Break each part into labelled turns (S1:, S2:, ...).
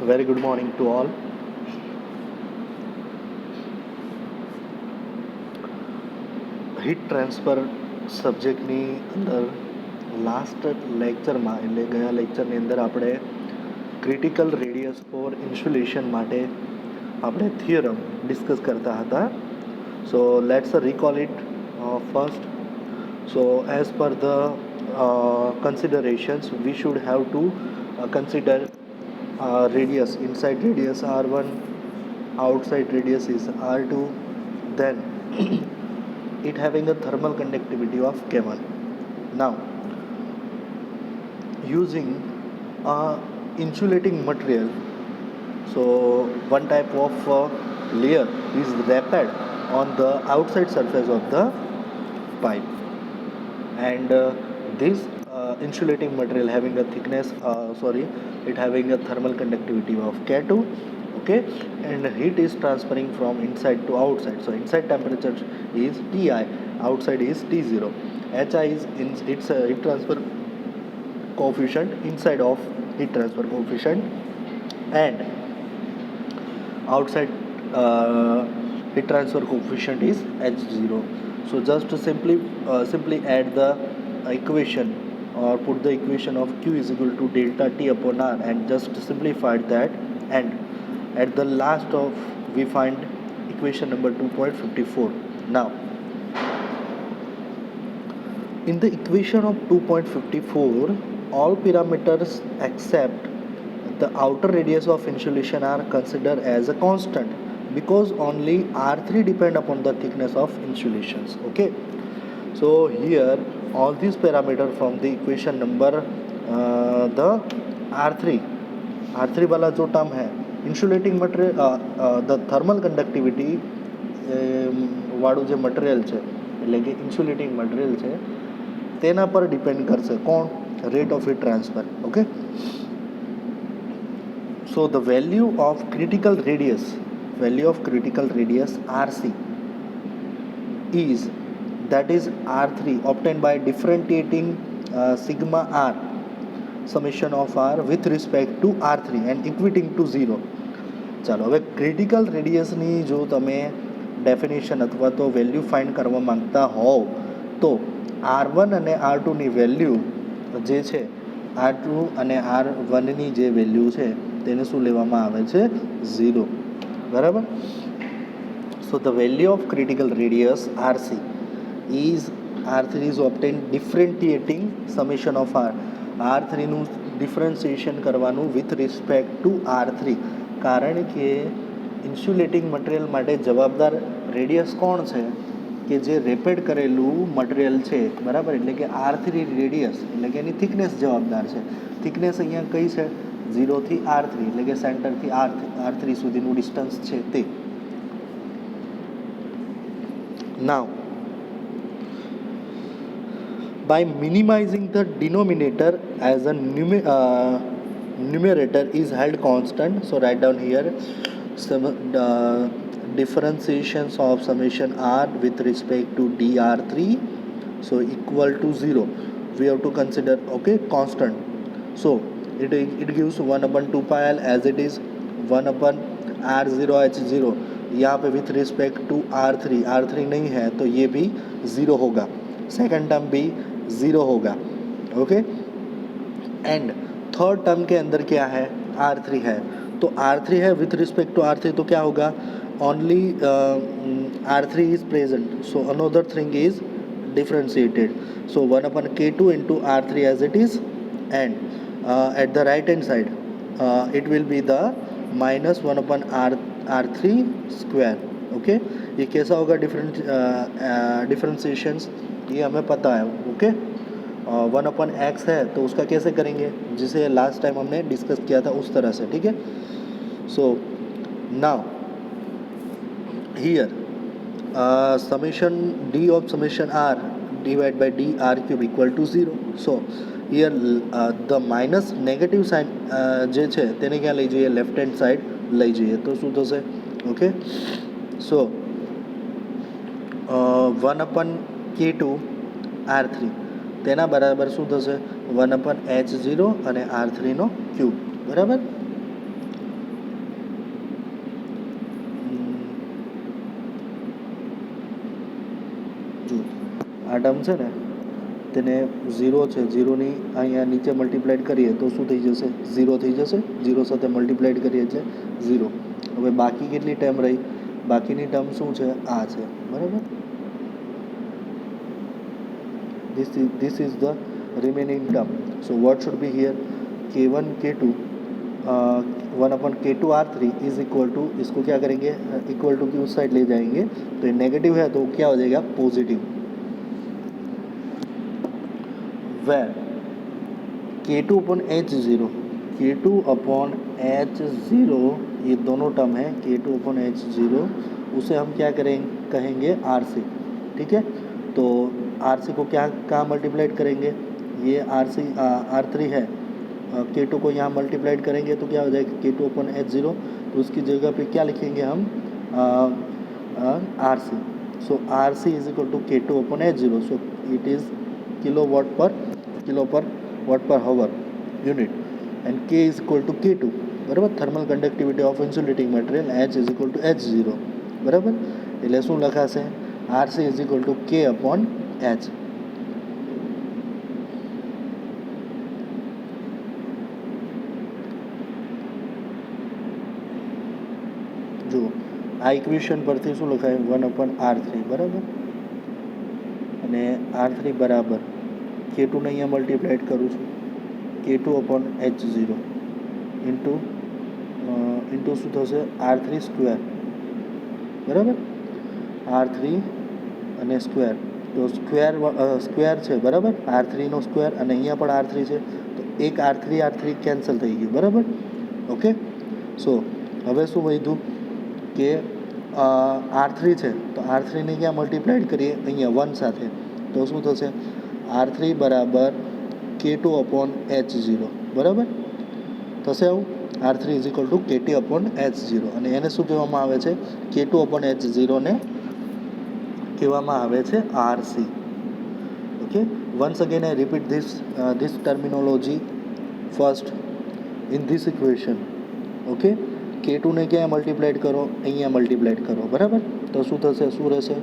S1: Very good morning to all. Heat transfer સબ્જેક્ટની અંદર last લેક્ચરમાં એટલે ગયા લેક્ચરની અંદર આપણે ક્રિટિકલ રેડિયસ ફોર ઇન્સ્યુલેશન માટે આપણે થિયરમ ડિસ્કસ કરતા હતા. So let's recall it first. So as per the considerations we should have to consider radius, inside radius r1, outside radius is r2, then it having a thermal conductivity of K1. Now using a insulating material, so one type of layer is wrapped on the outside surface of the pipe, and this insulating material having a thickness it having a thermal conductivity of K2, okay, and heat is transferring from inside to outside. So inside temperature is Ti, outside is T0. Hi is its heat transfer coefficient inside of heat transfer coefficient, and outside heat transfer coefficient is H0. So just to simply add the equation, or put the equation of Q is equal to delta T upon R, and just simplified that, and at the last of we find equation number 2.54. Now in the equation of 2.54, all parameters except the outer radius of insulation are considered as a constant, because only R3 depend upon the thickness of insulations. Okay, so here all these parameters from the equation number the R3 वाला जो term है insulating material, the thermal conductivity વાળું જે material છે એટલે કે insulating material છે તેના પર ડિપેન્ડ કરશે કોણ? Rate of heat transfer. Okay, so the value of critical radius RC is, that is R3 obtained by differentiating sigma R summation of R with respect to R3 and equating to 0. ચાલો હવે critical રેડિયસની જો તમે definition અથવા તો value find કરવા માંગતા હોવ તો R1 અને R2ની વેલ્યુ જે છે R2 અને R1ની જે વેલ્યુ છે તેને શું લેવામાં આવે છે? 0. બરાબર? So the value of critical radius RC is R3 is obtained differentiating summation of R. R3 નું ડિફરન્સિએશન કરવાનું with respect to R3, કારણ કે ઇન્સ્યુલેટિંગ મટીરિયલ માટે જવાબદાર રેડિયસ કોણ છે? કે જે રેપેડ કરેલું મટીરિયલ છે, બરાબર, એટલે કે R3 રેડિયસ એટલે કે એની થિકનેસ જવાબદાર છે. થિકનેસ અહીંયા કઈ છે? 0 થી R3 એટલે કે સેન્ટરથી R3 સુધીનું ડિસ્ટન્સ છે તે. Now by minimizing the denominator as a numerator is held constant, so write down here some differentiations of summation R with respect to dr3, so equal to 0 we have to consider, okay, constant. So it gives 1 upon 2 pi L as it is 1 upon R0 H0. यहाँ पे with respect to R3 नहीं है तो ये भी 0 होगा, second term भी 0 होगा. ओके, एंड थर्ड टर्म के अंदर क्या है? R3 है, तो R3 है विथ रिस्पेक्ट टू R3 तो क्या होगा? Only R3 is present, so another thing is differentiated, so 1 upon K2 into R3 as it is, and at the right hand side it will be the minus 1 upon R3 square. Okay, ये कैसा होगा? Differentiations ये हमें पता है. Okay, 1 upon x है तो उसका कैसे करेंगे? जिसे लास्ट टाइम हमने डिस्कस किया था उस तरह से. ठीक है, so now here summation d of summation r divided by dr cube equal to 0. So here the minus negative sign જે છે તેને ક્યાં લઈ જઈએ? લેફ્ટ હેન્ડ સાઈડ લઈ જઈએ તો શું થશે? ઓકે, સો 1 upon K2 R3 તેના બરાબર શું થશે? 1 upon H0 અને R3 નો ક્યુબ. બરાબર? આ ટર્મ છે ને તેને 0 છે, 0ની અહીંયા નીચે મલ્ટીપ્લાઇડ કરીએ તો શું થઈ જશે? 0 થઈ જશે. 0 સાથે મલ્ટીપ્લાઇડ કરીએ એટલે 0. હવે બાકી કેટલી ટર્મ રહી? બાકીની ટર્મ શું છે? આ છે, બરાબર. this is the remaining term. So what should be here? k1 k2 1 अपन k2 r3 is equal to, इसको क्या करेंगे? इक्वल टू की उस साइड ले जाएंगे तो ये नेगेटिव है तो क्या हो जाएगा? Positive. Where k2 upon h0, k2 upon h0 ये दोनों टर्म है. k2 अपॉन h0 उसे हम क्या करेंगे? कहेंगे rc. ठीक है, तो rc को क्या कहाँ मल्टीप्लाइड करेंगे? ये rc r3 है, k2 को यहाँ मल्टीप्लाइड करेंगे तो क्या हो जाएगा? k2 upon h0. तो उसकी जगह पे क्या लिखेंगे हम? rc. So rc is equal to k2 upon h0. So it is kilo per watt per hour unit and k is equal to k2. बराबर. Thermal conductivity of insulating material h is equal to h0. बराबर. એટલે શું લખાશે? rc is equal to k upon h. જો આ equation પરથી શું લખાય? 1 અપોન r3. બરાબર. અને r3 બરાબર k2 ને અહીંયા મલ્ટીપ્લાઇડ કરું છું, k2 અપોન h0 ઇન્ટુ શું થશે? r3 square. બરાબર. r3 અને સ્ક્વેર, તો સ્ક્વેર છે, બરાબર. r3 નો સ્ક્વેર અને અહીંયા પણ r3 છે તો એક r3 કેન્સલ થઈ ગયું. બરાબર. ઓકે. સો હવે શું વધ્યું કે r3 છે તો r3 ને ક્યાં મલ્ટીપ્લાઇડ કરીએ? અહીંયા 1 સાથે. તો શું થશે? r3 બરાબર k2 અપોન h0. બરાબર થશે આવું. r3 is equal two k2 upon h0 અને એને શું કહેવામાં આવે છે? k2 અપોન h0 ને કહેવામાં આવે છે rc. Okay. Once again I repeat this terminology first in this equation. Okay. k2 ને ક્યાં મલ્ટીપ્લાઇડ કરો? અહીંયા મલ્ટીપ્લાઇડ કરો. બરાબર. તો શું થશે? શું રહેશે?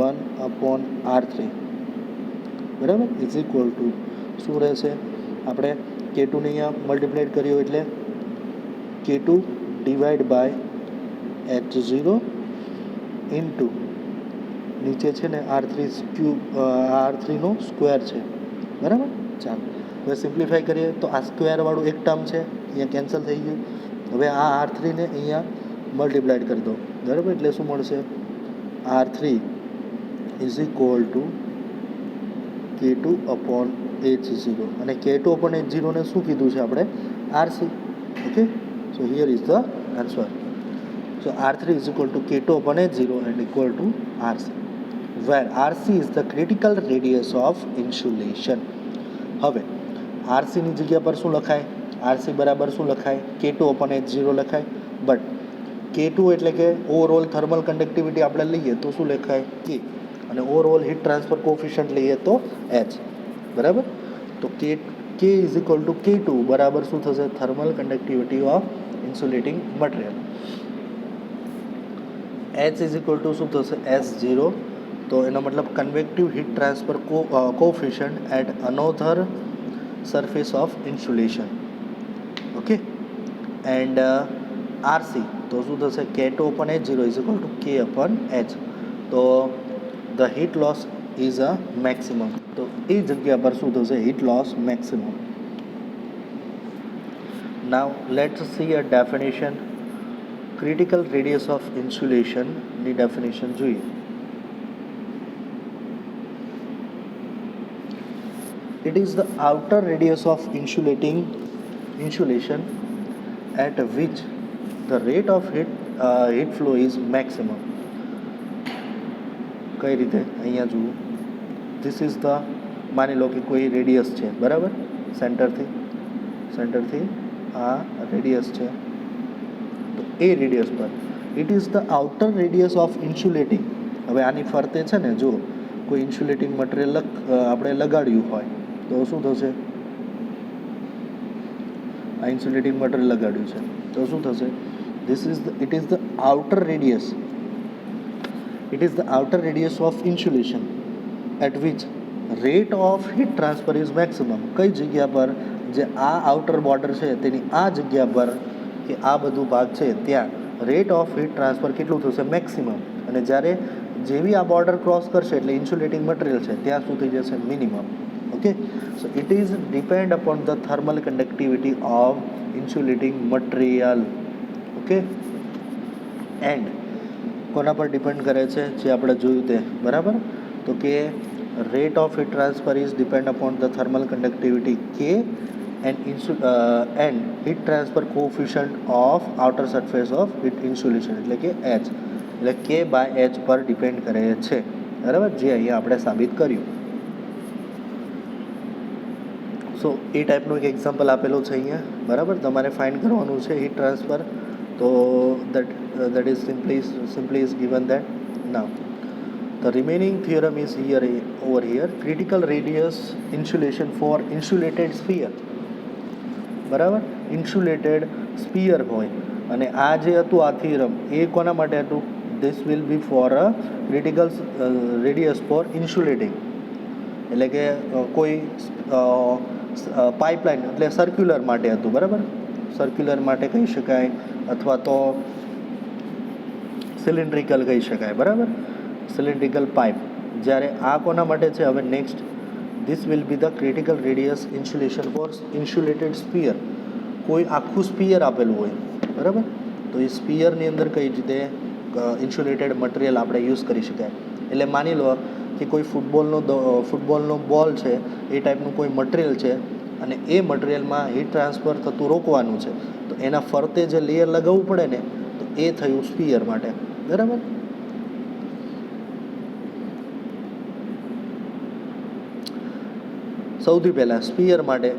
S1: 1 અપોન r3. બરાબર ઇઝ ઇક્વલ ટુ શું રહેશે? આપણે k2 ને અહીંયા મલ્ટીપ્લાઇડ કર્યો એટલે k2 divide by h0 into નીચે છે ને r3 નો સ્ક્વેર છે. બરાબર. ચાલો હવે સિમ્પ્લિફાઈ કરીએ તો આ સ્ક્વેરવાળું એક ટર્મ છે અહીંયા કેન્સલ થઈ ગયું. હવે આ r3 ને અહીંયા મલ્ટીપ્લાઇડ કરી દો. બરાબર. એટલે શું મળશે? r3 is equal two k2 upon h0 અને k2 અપોન h0 ને શું કીધું છે આપણે? rc. Okay. So here is the answer. So r3 is equal two k2 upon h0 and equal to rc, where rc is the critical radius of insulation. હવે rc ની જગ્યા પર શું લખાય? rc બરાબર શું લખાય? k2 અપોન h0 લખાય. બટ k2 એટલે કે ઓવરઓલ થર્મલ કન્ડક્ટિવિટી આપણે લઈએ તો શું લખાય? k. અને ઓવરઓલ હીટ ટ્રાન્સફર કોફિશિયન્ટ લઈએ તો h. બરાબર. તો k is equal two k2 બરાબર શું થશે? Thermal conductivity of insulating material. h is equal to શું થશે? s0. તો એનો મતલબ convective heat transfer coefficient at another surface of insulation. Okay. And rc તો શું થશે? k2 upon h0 is equal to k upon h. તો the heat loss is a maximum. તો એ જગ્યા પર શું થશે? Heat loss maximum. Now let's see a definition. Critical radius of ઇન્સ્યુલેશનની ડેફિનેશન જોઈએ. It is the outer radius of insulation at which the rate of heat flow is maximum. કઈ રીતે? અહીંયા જુઓ. This is the, માની લો કે કોઈ radius છે. બરાબર. સેન્ટરથી આ રેડિયસ છે તો એ રેડિયસ પર it is the outer radius of insulating. હવે આની ફરતે છે ને જો કોઈ ઇન્સ્યુલેટિંગ મટીરિયલ આપણે લગાડ્યું હોય તો શું થશે? આ ઇન્સ્યુલેટિંગ મટીરિયલ લગાડ્યું છે તો શું થશે? It is the outer radius of insulation. At which rate of heat transfer is maximum. કઈ જગ્યા પર, જે આ આઉટર બોર્ડર છે તેની આ જગ્યા પર કે આ બધું ભાગ છે ત્યાં રેટ ઓફ હીટ ટ્રાન્સફર કેટલું થશે, મેક્સિમમ. અને જ્યારે જેવી આ બોર્ડર ક્રોસ કરશે એટલે ઇન્સ્યુલેટિંગ મટીરિયલ છે ત્યાં શું થઈ જશે, minimum. Okay, so it is depend upon the thermal conductivity of insulating material. Okay, and કોના પર ડિપેન્ડ કરે છે, જે આપણે જોયું તે, બરાબર. તો કે rate of heat transfer is depend upon the thermal conductivity કે and heat transfer coefficient of outer surface of heat insulation એટલે કે એચ, એટલે કે બાય એચ પર ડિપેન્ડ કરે છે, બરાબર, જે અહીંયા આપણે સાબિત કર્યું. સો એ ટાઈપનું એક એક્ઝામ્પલ આપેલું છે અહીંયા, બરાબર. તમારે ફાઇન્ડ કરવાનું છે હીટ ટ્રાન્સફર. તો that is simply is given that. Now the remaining theorem is over here, critical radius insulation for insulated sphere, બરાબર. ઇન્સ્યુલેટેડ સ્પીયર હોય અને આ જે હતું આ થિયરમ એ કોના માટે હતું, this will be for a critical radius for insulating, એટલે કે કોઈ પાઇપલાઇન એટલે સર્ક્યુલર માટે હતું, બરાબર. સર્ક્યુલર માટે કહી શકાય અથવા તો સિલિન્ડ્રિકલ કહી શકાય, બરાબર, સિલિન્ડ્રિકલ પાઇપ. જ્યારે આ કોના માટે છે, હવે next, this will be the critical radius insulation for insulated sphere. કોઈ આખું સ્પીયર આપેલું હોય, બરાબર, તો એ સ્પીયરની અંદર કઈ રીતે ઇન્સ્યુલેટેડ મટીરિયલ આપણે યુઝ કરી શકાય. એટલે માની લો કે કોઈ ફૂટબોલનો બોલ છે એ ટાઈપનું કોઈ મટીરિયલ છે અને એ મટીરિયલમાં હીટ ટ્રાન્સફર થતું રોકવાનું છે, તો એના ફરતે જે લેયર લગાવવું પડે ને, તો એ થયું સ્પીયર માટે, બરાબર. સૌથી પહેલાં સ્પીયર માટે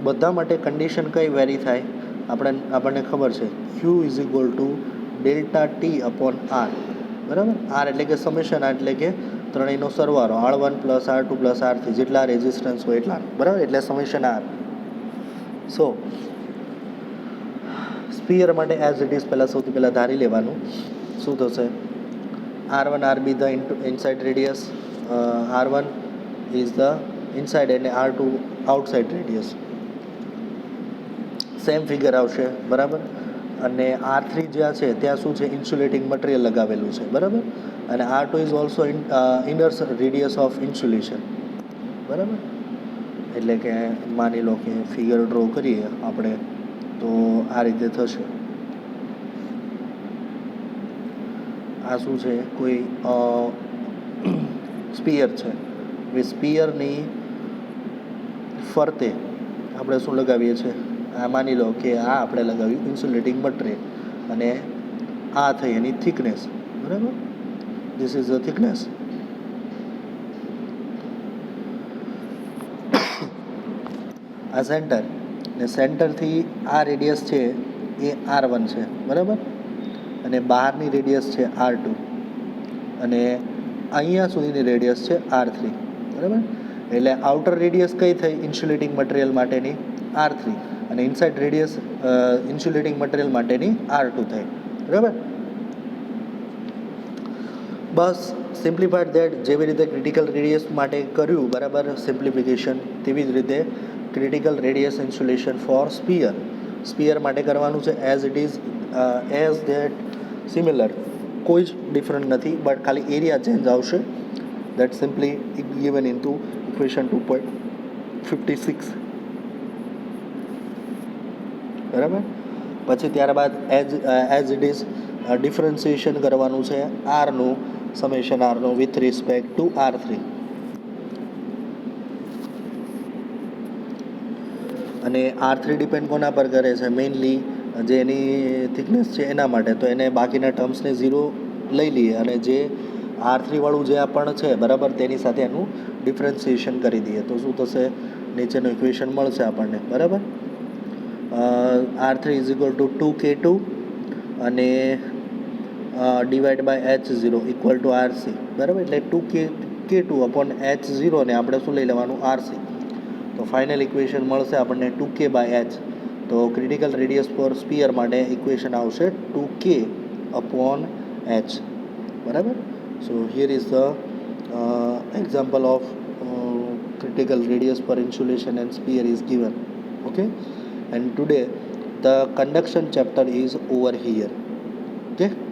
S1: બધા માટે કન્ડિશન કઈ વેરી થાય, આપણને ખબર છે, Q is equal to delta T upon R, બરાબર. આર એટલે કે સમેશન, આર એટલે કે ત્રણેયનો સરવાળો, R1 plus R2 plus R3, જેટલા રેઝિસ્ટન્સ હોય એટલા, બરાબર, એટલે સમેશન આર. સો સ્પીયર માટે એઝ ઇટ ઇઝ પહેલાં સૌથી પહેલાં ધારી લેવાનું શું થશે, R1 RB the inside radius, R1 is the inside અને R2 outside radius. Same figure આવશે, બરાબર. અને R3 જ્યાં છે ત્યાં શું છે, ઇન્સ્યુલેટિંગ મટીરિયલ લગાવેલું છે, બરાબર. અને R2 is also inner radius of insulation, બરાબર. એટલે કે માની લો કે ફિગર ડ્રો કરીએ આપણે તો આ રીતે થશે. આ શું છે, કોઈ સ્પીયર છે, એ સ્પીયરની ફરતે આપણે શું લગાવીએ છીએ, આ માની લો કે આ આપણે લગાવ્યું ઇન્સ્યુલેટિંગ મટીરિયલ અને આ થઈ એની થિકનેસ, બરાબર. This is the thickness. આ સેન્ટર ને સેન્ટરથી આ રેડિયસ છે એ R1 છે, બરાબર. અને બહારની રેડિયસ છે R2 અને અહીંયા સુધીની રેડિયસ છે R3, બરાબર. એટલે આઉટર રેડિયસ કઈ થઈ ઇન્સ્યુલેટિંગ મટીરિયલ માટેની, R3, અને ઇનસાઇડ રેડિયસ ઇન્સ્યુલેટિંગ મટીરિયલ માટેની R2 થઈ, બરાબર. બસ સિમ્પ્લિફાઈડ ધેટ, જેવી રીતે ક્રિટિકલ રેડિયસ માટે કર્યું, બરાબર, સિમ્પ્લિફિકેશન, તેવી જ રીતે critical radius insulation for sphere માટે કરવાનું છે. As it is as that similar, કોઈ જ ડિફરન્ટ નથી, બટ ખાલી એરિયા ચેન્જ આવશે. That simply given in to equation 2.56, બરાબર. પછી ત્યારબાદ એઝ ઇટ ઇઝ ડિફરન્સિએશન કરવાનું છે આરનું, સમેશન આરનું વિથ રિસ્પેક્ટ ટુ R3. અને R3 ડિપેન્ડ કોના પર કરે છે, મેઇનલી જે એની થિકનેસ છે એના માટે, તો એને બાકીના ટર્મ્સને 0 લઈ લઈએ અને જે R3 વાળું જે પણ છે, બરાબર, તેની સાથે એનું ડિફરન્સિએશન કરી દઈએ તો શું થશે, નીચેનું ઇક્વેશન મળશે આપણને, બરાબર. R3 is equal to 2K2 અને divide by H0 equal to RC, બરાબર. એટલે 2K2 અપોન H0 ને આપણે શું લઈ લેવાનું, RC. તો ફાઇનલ ઇક્વેશન મળશે આપણને 2K બાય H. તો ક્રિટિકલ રેડિયસ ફોર સ્પીયર માટે ઇક્વેશન આવશે 2K અપોન H, બરાબર. સો here is the example of critical radius per insulation and sphere is given. Okay, and today the conduction chapter is over here. Okay.